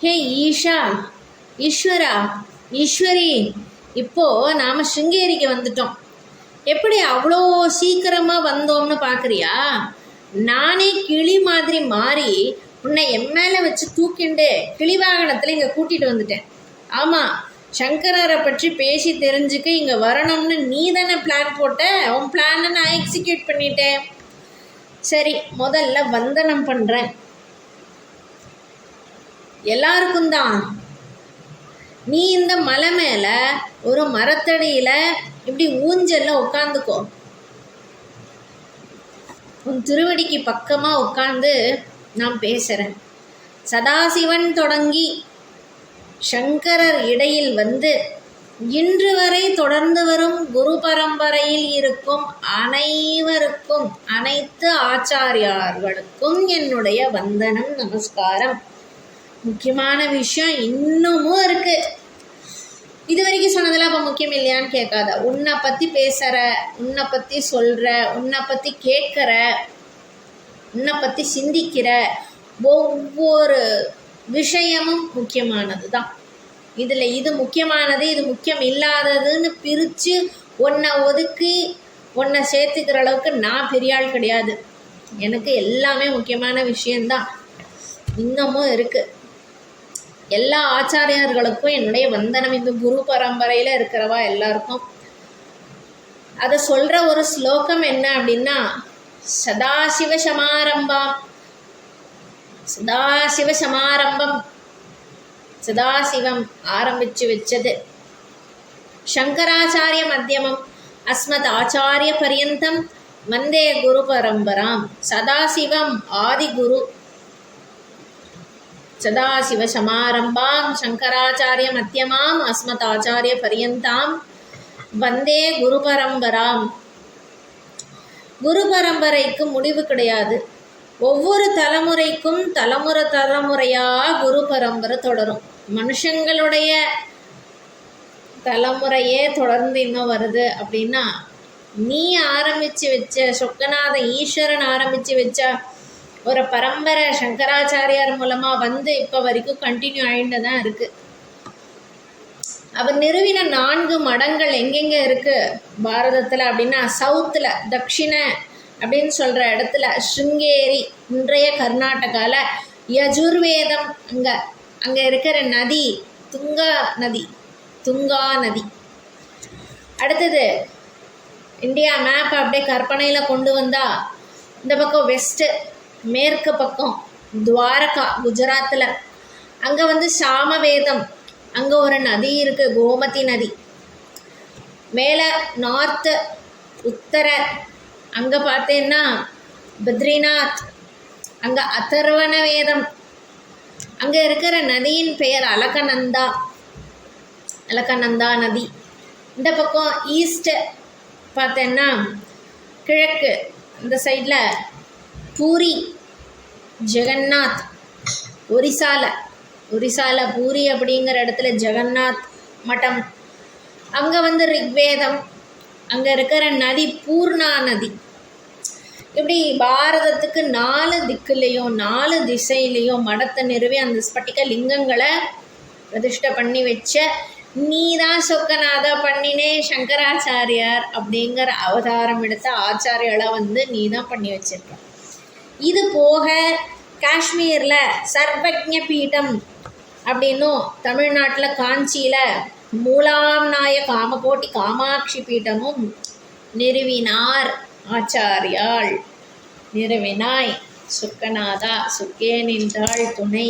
ஹே ஈஷா, ஈஸ்வரா, ஈஸ்வரி, இப்போது நாம் ஸ்ருங்கேரிக்கு வந்துட்டோம். எப்படி அவ்வளோ சீக்கிரமாக வந்தோம்னு பார்க்குறியா? நானே கிளி மாதிரி மாறி உன்னை என் மேலே வச்சு தூக்கிண்டு கிளி வாகனத்தில் இங்கே கூட்டிகிட்டு வந்துட்டேன். ஆமாம், சங்கரரை பற்றி பேசி தெரிஞ்சுக்க இங்கே வரணும்னு நீ தானே பிளான் போட்ட. உன் பிளானை நான் எக்ஸிக்யூட் பண்ணிட்டேன். சரி, முதல்ல வந்தனம் பண்ணுறேன். எல்லாருக்கும் தான். நீ இந்த மலை மேலே ஒரு மரத்தடியில் இப்படி ஊஞ்சல்ல உட்காந்துக்கோ. உன் திருவடிக்கு பக்கமாக உட்காந்து நான் பேசுகிறேன். சதாசிவன் தொடங்கி சங்கரர் இடையில் வந்து இன்று வரை தொடர்ந்து வரும் குரு பரம்பரையில் இருக்கும் அனைவருக்கும், அனைத்து ஆச்சாரியார்களுக்கும் என்னுடைய வந்தனம், நமஸ்காரம். முக்கியமான விஷயம் இன்னமும் இருக்குது. இது வரைக்கும் சொன்னதெல்லாம் இப்போ முக்கியம் இல்லையான்னு கேட்காத. உன்னை பற்றி பேசுகிற, உன்னை பற்றி சொல்கிற, உன்னை பற்றி கேட்குற, உன்னை பற்றி சிந்திக்கிற ஒவ்வொரு விஷயமும் முக்கியமானது தான். இதில் இது முக்கியமானது, இது முக்கியம் இல்லாததுன்னு பிரித்து உன்னை ஒதுக்கி உன்னை சேர்த்துக்கிற அளவுக்கு நான் பெரிய ஆள் கிடையாது. எனக்கு எல்லாமே முக்கியமான விஷயந்தான் இன்னமும் இருக்குது. எல்லா ஆச்சாரியார்களுக்கும் என்னுடைய வந்தனம். இந்த குரு பரம்பரையில் இருக்கிறவா எல்லாருக்கும் அதை சொல்கிற ஒரு ஸ்லோகம் என்ன அப்படின்னா, சதாசிவ சமாரம்பம், சதாசிவ சமாரம்பம், சதாசிவம் ஆரம்பித்து வச்சது, சங்கராச்சாரிய மத்தியமம் அஸ்மத் ஆச்சாரிய பரியந்தம் வந்தே குரு பரம்பராம். சதாசிவம் ஆதிகுரு, சதாசிவ சமாரம்பாம் சங்கராச்சாரிய மத்தியமாம் அஸ்மத் ஆச்சாரிய பரியந்தாம் வந்தே குரு பரம்பராம். குரு பரம்பரைக்கு முடிவு கிடையாது. ஒவ்வொரு தலைமுறைக்கும் தலைமுறையாக குரு பரம்பரை தொடரும். மனுஷங்களுடைய தலைமுறையே தொடர்ந்து இன்னும் வருது அப்படின்னா, நீ ஆரம்பித்து வச்ச சொக்கநாத ஈஸ்வரன் ஆரம்பித்து வச்ச ஒரு பரம்பரை சங்கராச்சாரியார் மூலமாக வந்து இப்போ வரைக்கும் கண்டினியூ ஆகிட்டு தான் இருக்குது. அவர் நிறுவின 4 மடங்கள் எங்கெங்கே இருக்குது பாரதத்தில் அப்படின்னா, சவுத்தில் தக்ஷிண அப்படின்னு சொல்கிற இடத்துல ஸ்ருங்கேரி, இன்றைய கர்நாடகாவில் யஜுர்வேதம், அங்கே இருக்கிற நதி துங்கா நதி. அடுத்தது இந்தியா மேப் அப்படியே கற்பனையில் கொண்டு வந்தால், இந்த பக்கம் வெஸ்ட்டு மேற்கு பக்கம் துவாரகா குஜராத்தில், அங்கே வந்து சாமவேதம், அங்கே ஒரு நதி இருக்குது, கோமதி நதி. மேலே நார்த்து உத்தர, அங்கே பார்த்தேன்னா பத்ரிநாத், அங்கே அதர்வண வேதம். அங்கே இருக்கிற நதியின் பெயர் அலகநந்தா நதி. இந்த பக்கம் ஈஸ்ட்டு பார்த்தேன்னா கிழக்கு, இந்த சைடில் பூரி ஜெகநாத், ஒரிசால பூரி அப்படிங்கிற இடத்துல ஜெகநாத் மட்டம். அங்கே வந்து ரிக்வேதம், அங்கே இருக்கிற நதி பூர்ணா நதி. இப்படி பாரதத்துக்கு 4 திக்குலேயும் 4 திசையிலையும் மடத்தை நிறுவி அந்த ஸ்பட்டிக லிங்கங்களை பிரதிஷ்டை பண்ணி வச்ச நீ தான் சொக்கநாதா பண்ணினே சங்கராச்சாரியார் அப்படிங்கிற அவதாரம் எடுத்த ஆச்சாரியாலை வந்து நீ தான் பண்ணி வச்சிருக்க. இது போக காஷ்மீரில் சர்வஜ்ஞ பீடம் அப்படின்னும், தமிழ்நாட்டில் காஞ்சியில் மூலாம் நாய காமகோட்டி காமாட்சி பீடமும் நிறுவினார் ஆச்சாரியாள். நிறுவினாய் சொக்கநாதா, சுக்கே நின்றாள் துணை.